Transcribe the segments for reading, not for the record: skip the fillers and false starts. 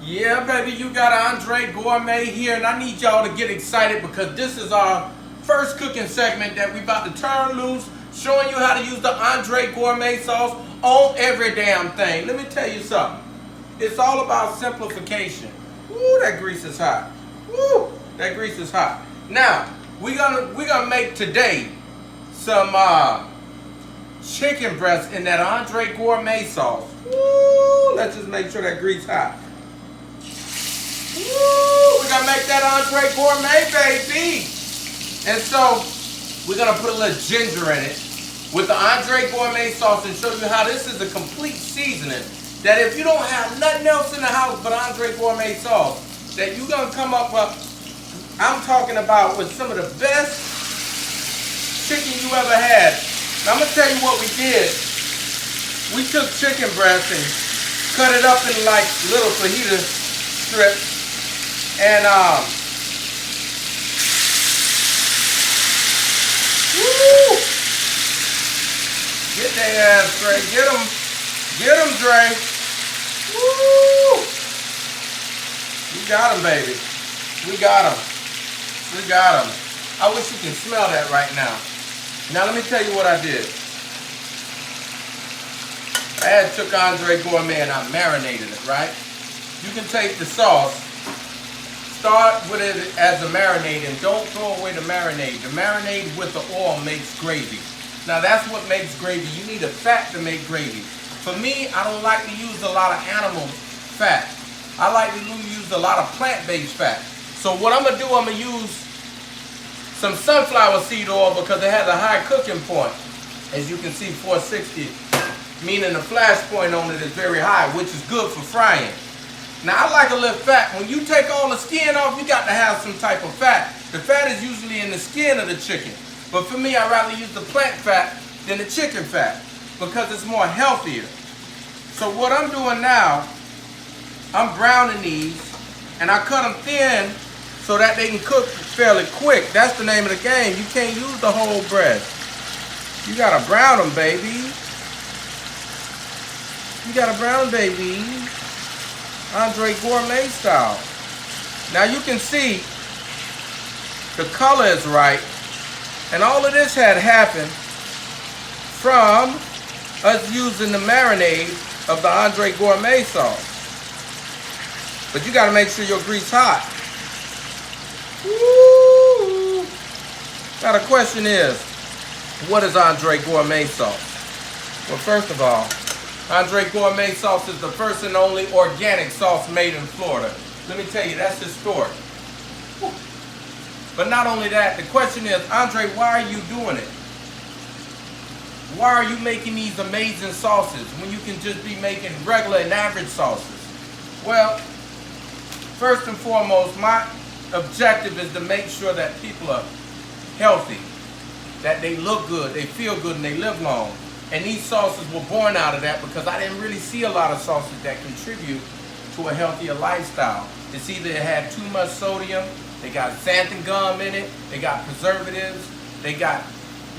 Yeah, baby, you got Andre Gourmet here, and I need y'all to get excited because this is our first cooking segment that we about to turn loose, showing you how to use the Andre Gourmet sauce on every damn thing. Let me tell you something. It's all about simplification. Woo, that grease is hot. Woo, that grease is hot. Now, we're gonna make today some chicken breast in that Andre Gourmet sauce. Woo, let's just make sure that grease hot. Woo, we're gonna make that Andre Gourmet, baby. And so we're gonna put a little ginger in it with the Andre Gourmet sauce and show you how this is a complete seasoning. That if you don't have nothing else in the house but Andre Gourmet sauce, that you're gonna come up with, I'm talking about with some of the best chicken you ever had. Now I'm gonna tell you what we did. We took chicken breast and cut it up in like little fajita strips. And woo! Get their ass, Dre. Get them, Dre. Woo! We got them, baby. We got them. We got them. I wish you can smell that right now. Now let me tell you what I did. I had took Andre Gourmet and I marinated it, right? You can take the sauce. Start with it as a marinade and don't throw away the marinade. The marinade with the oil makes gravy. Now that's what makes gravy. You need a fat to make gravy. For me, I don't like to use a lot of animal fat. I like to use a lot of plant-based fat. So what I'm going to do, I'm going to use some sunflower seed oil because it has a high cooking point. As you can see, 460, meaning the flash point on it is very high, which is good for frying. Now I like a little fat. When you take all the skin off, you got to have some type of fat. The fat is usually in the skin of the chicken. But for me, I'd rather use the plant fat than the chicken fat because it's more healthier. So what I'm doing now, I'm browning these and I cut them thin so that they can cook fairly quick. That's the name of the game. You can't use the whole breast. You got to brown them, baby. You got to brown them, baby. Andre Gourmet style. Now you can see the color is right, and all of this had happened from us using the marinade of the Andre Gourmet sauce. But you got to make sure your grease hot. Woo! Now the question is, what is Andre Gourmet sauce? Well, first of all, Andre Gourmet sauce is the first and only organic sauce made in Florida. Let me tell you, that's historic. But not only that, the question is, Andre, why are you doing it? Why are you making these amazing sauces when you can just be making regular and average sauces? Well, first and foremost, my objective is to make sure that people are healthy, that they look good, they feel good, and they live long. And these sauces were born out of that because I didn't really see a lot of sauces that contribute to a healthier lifestyle. It's either it had too much sodium, they got xanthan gum in it, they got preservatives, they got,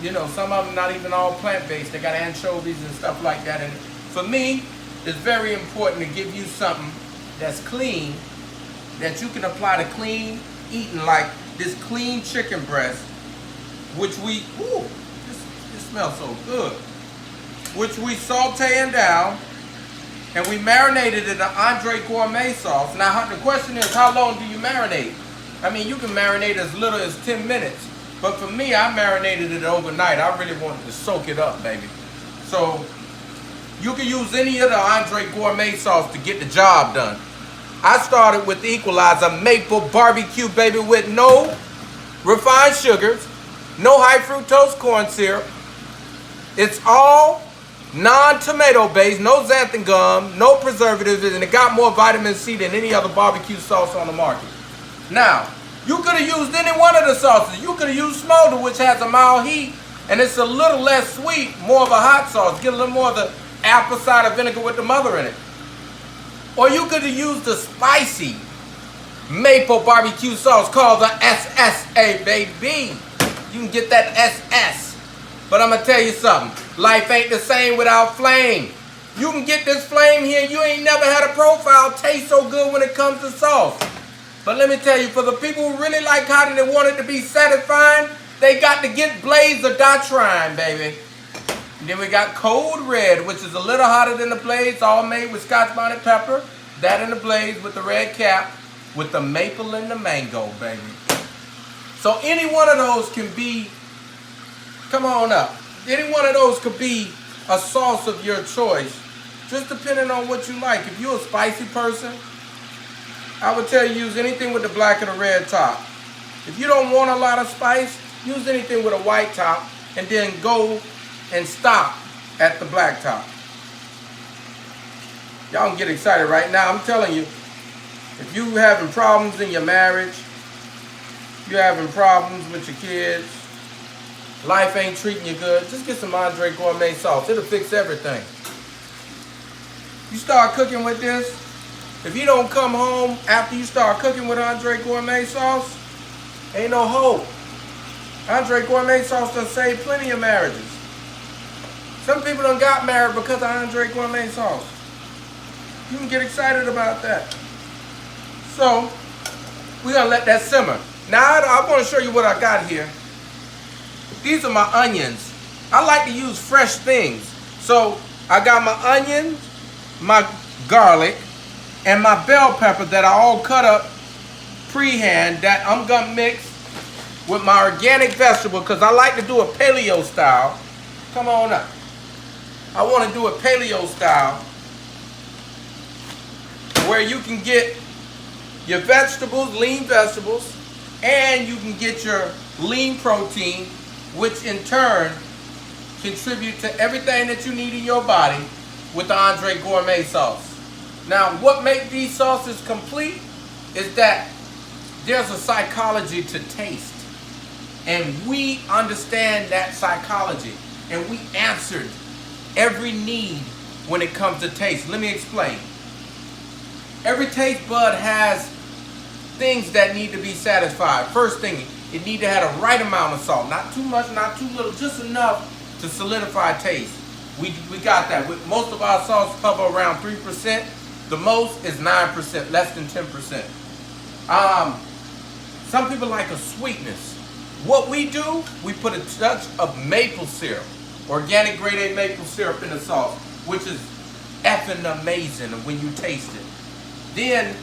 you know, some of them not even all plant-based, they got anchovies and stuff like that. And for me, it's very important to give you something that's clean, that you can apply to clean eating, like this clean chicken breast, which we, ooh, this smells so good. Which we sauteing down, and we marinated in the Andre Gourmet sauce. Now the question is, how long do you marinate? I mean, you can marinate as little as 10 minutes, but for me, I marinated it overnight. I really wanted to soak it up, baby. So you can use any of the Andre Gourmet sauce to get the job done. I started with the Equalizer maple barbecue, baby, with no refined sugars, no high fructose corn syrup. It's all non-tomato based, no xanthan gum, no preservatives, and it got more vitamin C than any other barbecue sauce on the market. Now, you could have used any one of the sauces. You could have used smolder, which has a mild heat, and it's a little less sweet, more of a hot sauce. Get a little more of the apple cider vinegar with the mother in it. Or you could have used the spicy maple barbecue sauce called the SSA, baby. You can get that SS. But I'm going to tell you something. Life ain't the same without flame. You can get this flame here. You ain't never had a profile taste so good when it comes to sauce. But let me tell you, for the people who really like hot and they want it to be satisfying, they got to get Blaze or Die Trying, baby. And then we got Cold Red, which is a little hotter than the Blaze, all made with Scotch bonnet pepper. That in the Blaze with the red cap, with the maple and the mango, baby. So any one of those can be, come on up. Any one of those could be a sauce of your choice, just depending on what you like. If you're a spicy person, I would tell you use anything with the black and the red top. If you don't want a lot of spice, use anything with a white top and then go and stop at the black top. Y'all can get excited right now. I'm telling you, if you having problems in your marriage, you're having problems with your kids, life ain't treating you good, just get some Andre Gourmet Sauce. It'll fix everything. You start cooking with this, if you don't come home after you start cooking with Andre Gourmet Sauce, ain't no hope. Andre Gourmet Sauce done saved plenty of marriages. Some people done got married because of Andre Gourmet Sauce. You can get excited about that. So, we're going to let that simmer. Now, I want to show you what I got here. These are my onions. I like to use fresh things. So, I got my onions, my garlic, and my bell pepper that I all cut up pre-hand that I'm going to mix with my organic vegetable because I like to do a paleo style. Come on up. I want to do a paleo style where you can get your vegetables, lean vegetables, and you can get your lean protein, which in turn contribute to everything that you need in your body with the Andre Gourmet Sauce. Now, what makes these sauces complete is that there's a psychology to taste. And we understand that psychology. And we answered every need when it comes to taste. Let me explain. Every taste bud has things that need to be satisfied. First thing, it needs to have the right amount of salt. Not too much, not too little, just enough to solidify taste. We got that. Most of our sauce cover around 3%. The most is 9%, less than 10%. Some people like a sweetness. What we do, we put a touch of maple syrup, organic grade A maple syrup in the sauce, which is effing amazing when you taste it. Then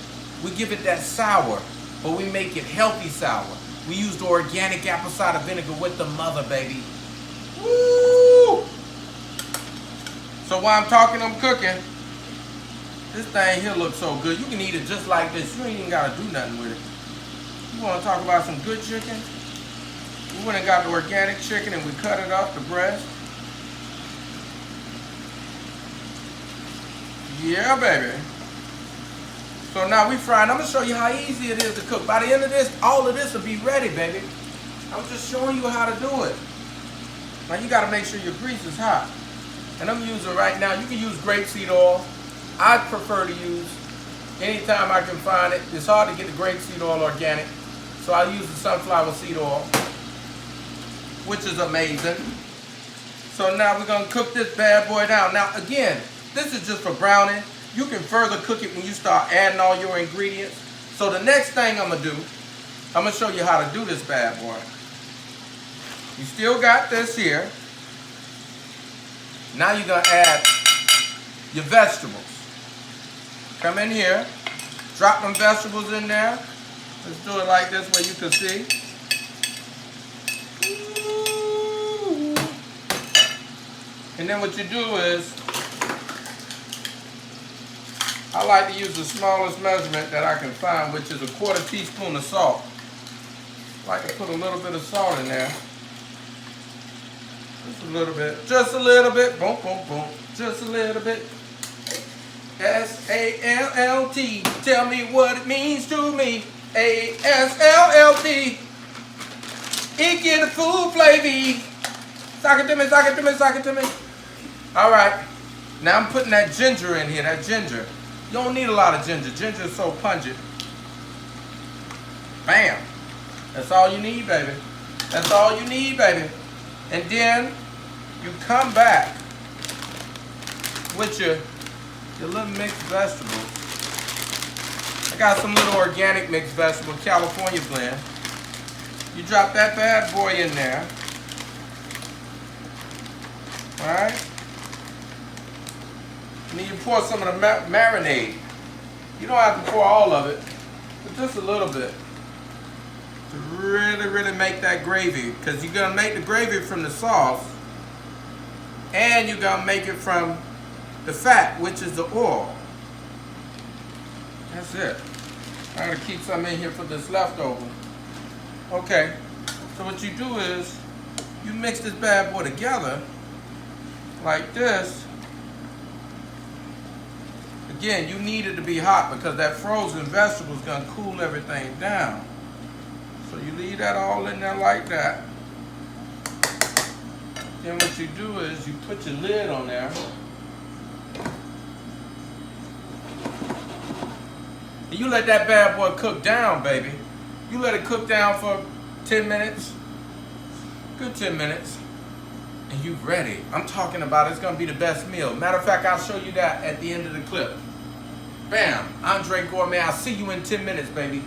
we give it that sour, but we make it healthy sour. We use the organic apple cider vinegar with the mother, baby. Woo! So while I'm talking, I'm cooking. This thing here looks so good. You can eat it just like this. You ain't even got to do nothing with it. You want to talk about some good chicken? We went and got the organic chicken and we cut it up, the breast. Yeah, baby. So now we frying. I'm going to show you how easy it is to cook. By the end of this, all of this will be ready, baby. I'm just showing you how to do it. Now you got to make sure your grease is hot. And I'm using right now, you can use grapeseed oil. I prefer to use, anytime I can find it. It's hard to get the grapeseed oil organic. So I use the sunflower seed oil, which is amazing. So now we're going to cook this bad boy down. Now again, this is just for browning. You can further cook it when you start adding all your ingredients. So the next thing I'm going to do, I'm going to show you how to do this bad boy. You still got this here. Now you're going to add your vegetables. Come in here, drop them vegetables in there. Let's do it like this where you can see. Ooh. And then what you do is, I like to use the smallest measurement that I can find, which is 1/4 teaspoon of salt. I like to put a little bit of salt in there. Just a little bit. Just a little bit. Boom, boom, boom. Just a little bit. S-A-L-L-T. Tell me what it means to me. A-S-L-L-T. It get a food flavor. Sock it to me, sock it to me, sock it to me. All right. Now I'm putting that ginger in here, that ginger. You don't need a lot of ginger. Ginger is so pungent. Bam. That's all you need, baby. That's all you need, baby. And then you come back with your your little mixed vegetables. I got some little organic mixed vegetable, California blend. You drop that bad boy in there. Alright? And then you pour some of the marinade. You don't have to pour all of it, but just a little bit. To really make that gravy. Because you're going to make the gravy from the sauce. And you're going to make it from the fat, which is the oil. That's it. I gotta keep some in here for this leftover. Okay, so what you do is you mix this bad boy together like this. Again, you need it to be hot because that frozen vegetable is gonna cool everything down. So you leave that all in there like that. Then what you do is you put your lid on there. And you let that bad boy cook down, baby. You let it cook down for 10 minutes. Good 10 minutes. And you ready. I'm talking about it's going to be the best meal. Matter of fact, I'll show you that at the end of the clip. Bam. Andre Gourmet. I'll see you in 10 minutes, baby.